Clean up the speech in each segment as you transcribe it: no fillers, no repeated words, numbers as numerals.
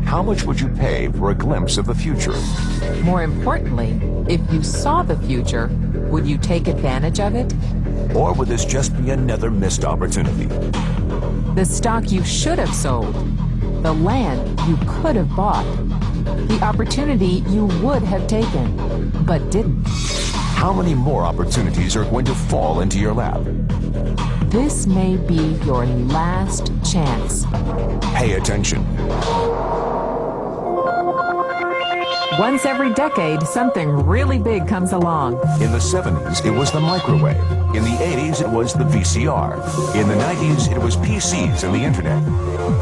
How much would you pay for a glimpse of the future? More importantly, if you saw the future, would you take advantage of it? Or would this just be another missed opportunity? The stock you should have sold, the land you could have bought, the opportunity you would have taken, but didn't. How many more opportunities are going to fall into your lap? This may be your last chance. Pay attention. Once every decade, something really big comes along. In the 70s, it was the microwave. In the 80s, it was the VCR. In the 90s, it was PCs and the internet.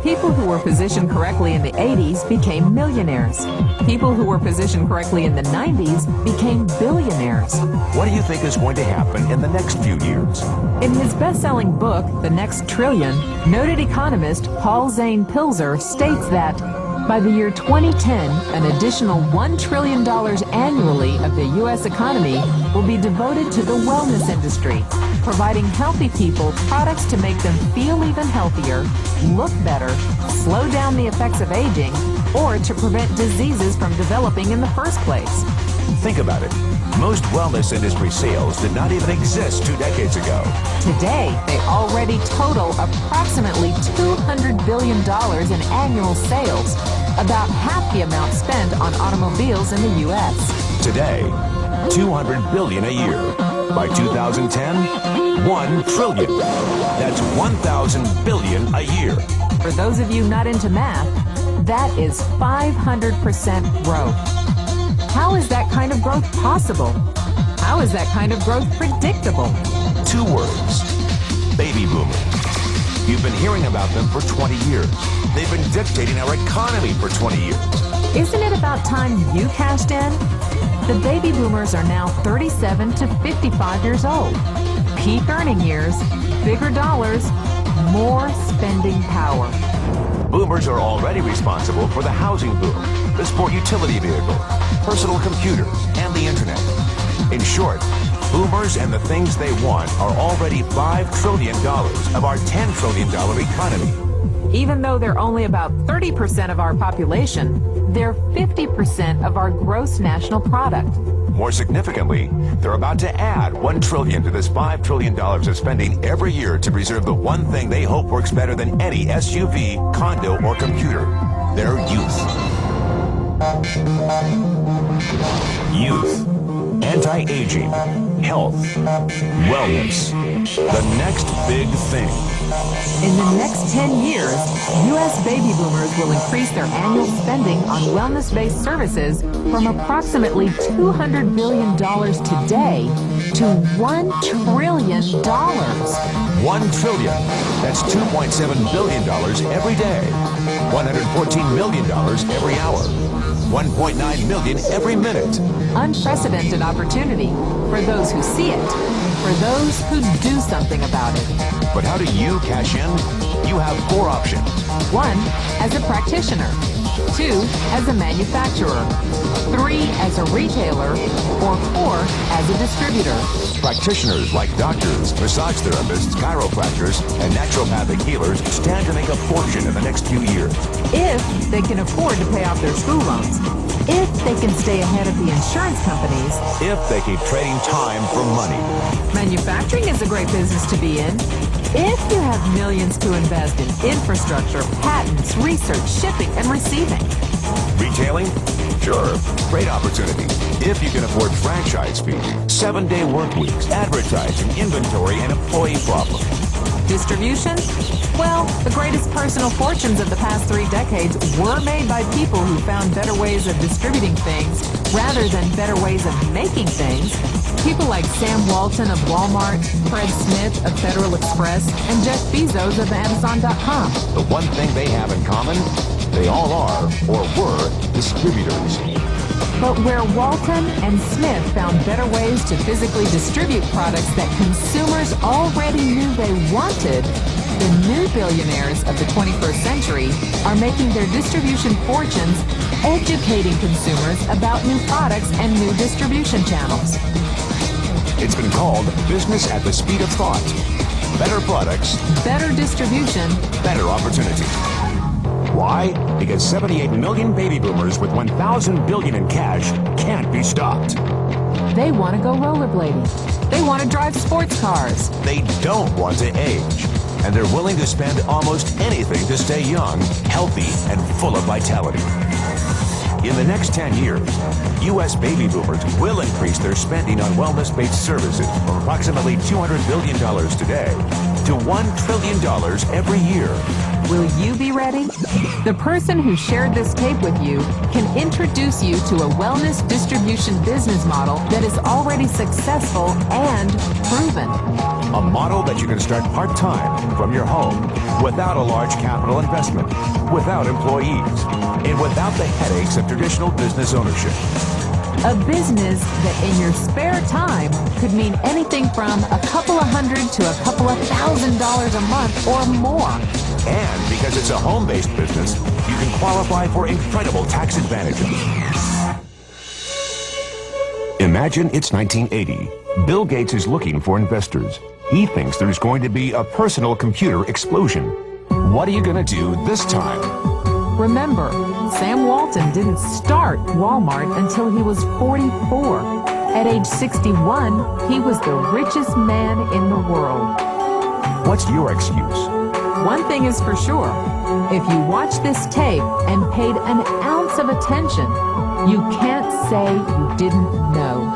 People who were positioned correctly in the 80s became millionaires. People who were positioned correctly in the 90s became billionaires. What do you think is going to happen in the next few years? In his best-selling book, The Next Trillion, noted economist Paul Zane Pilzer states that by the year 2010, an additional $1 trillion annually of the U.S. economy will be devoted to the wellness industry, providing healthy people products to make them feel even healthier, look better, slow down the effects of aging, or to prevent diseases from developing in the first place. Think about it. Most wellness industry sales did not even exist 2 decades ago. Today, they already total approximately $200 billion in annual sales, about half the amount spent on automobiles in the U.S. Today, $200 billion a year. By 2010, $1 trillion. That's 1,000 billion a year. For those of you not into math, that is 500% growth. How is that kind of growth possible? How is that kind of growth predictable? 2 words. Baby boomers. You've been hearing about them for 20 years. They've been dictating our economy for 20 years. Isn't it about time you cashed in? The baby boomers are now 37 to 55 years old. Peak earning years, bigger dollars, more spending power. Boomers are already responsible for the housing boom, the sport utility vehicle, personal computers, and the internet. In short, boomers and the things they want are already $5 trillion of our $10 trillion economy. Even though they're only about 30% of our population, they're 50% of our gross national product. More significantly, they're about to add $1 trillion to this $5 trillion of spending every year to preserve the one thing they hope works better than any SUV, condo, or computer: their youth. Youth. Anti-aging. Health. Wellness. The next big thing. In the next 10 years, U.S. baby boomers will increase their annual spending on wellness-based services from approximately $200 billion today to $1 trillion. $1 trillion. That's $2.7 billion every day. $114 million every hour. 1.9 million every minute. Unprecedented opportunity for those who see it, for those who do something about it. But how do you cash in? You have 4 options. 1, as a practitioner. 2, as a manufacturer. 3, as a retailer. Or 4, as a distributor. Practitioners like doctors, massage therapists, chiropractors, and naturopathic healers stand to make a fortune in the next few years. If they can afford to pay off their school loans. If they can stay ahead of the insurance companies. If they keep trading time for money. Manufacturing is a great business to be in. If you have millions to invest in infrastructure, patents, research, shipping, and receiving. Retailing? Sure, great opportunity. If you can afford franchise fees, 7-day work weeks, advertising, inventory, and employee problems. Distribution? Well, the greatest personal fortunes of the past 3 decades were made by people who found better ways of distributing things rather than better ways of making things. People like Sam Walton of Walmart, Fred Smith of Federal Express, and Jeff Bezos of Amazon.com. The one thing they have in common, they all are, or were, distributors. But where Walton and Smith found better ways to physically distribute products that consumers already knew they wanted, the new billionaires of the 21st century are making their distribution fortunes educating consumers about new products and new distribution channels. It's been called business at the speed of thought. better products, better distribution, better opportunity. Why? Because 78 million baby boomers with 1,000 billion in cash can't be stopped. they want to go rollerblading. They want to drive sports cars. They don't want to age. And they're willing to spend almost anything to stay young, healthy, and full of vitality. In the next 10 years, U.S. baby boomers will increase their spending on wellness-based services from approximately $200 billion today to $1 trillion every year. Will you be ready? The person who shared this tape with you can introduce you to a wellness distribution business model that is already successful and proven. A model that you can start part-time from your home without a large capital investment, without employees, and without the headaches of traditional business ownership. A business that in your spare time could mean anything from a couple of hundred to a couple of $1,000s a month or more. And because it's a home-based business, you can qualify for incredible tax advantages. Imagine it's 1980. Bill Gates is looking for investors. He thinks there's going to be a personal computer explosion. What are you going to do this time? Remember, Sam Walton didn't start Walmart until he was 44. At age 61, he was the richest man in the world. What's your excuse? One thing is for sure, if you watch this tape and paid an ounce of attention, you can't say you didn't know.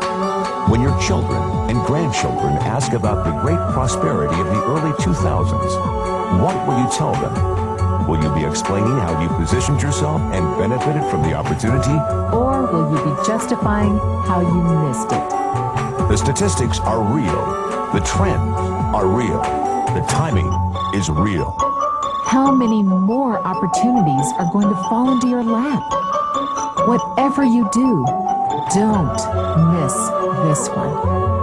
When your children and grandchildren ask about the great prosperity of the early 2000s, what will you tell them? Will you be explaining how you positioned yourself and benefited from the opportunity? Or will you be justifying how you missed it? The statistics are real. The trends are real. The timing is real. How many more opportunities are going to fall into your lap? Whatever you do, don't miss this one.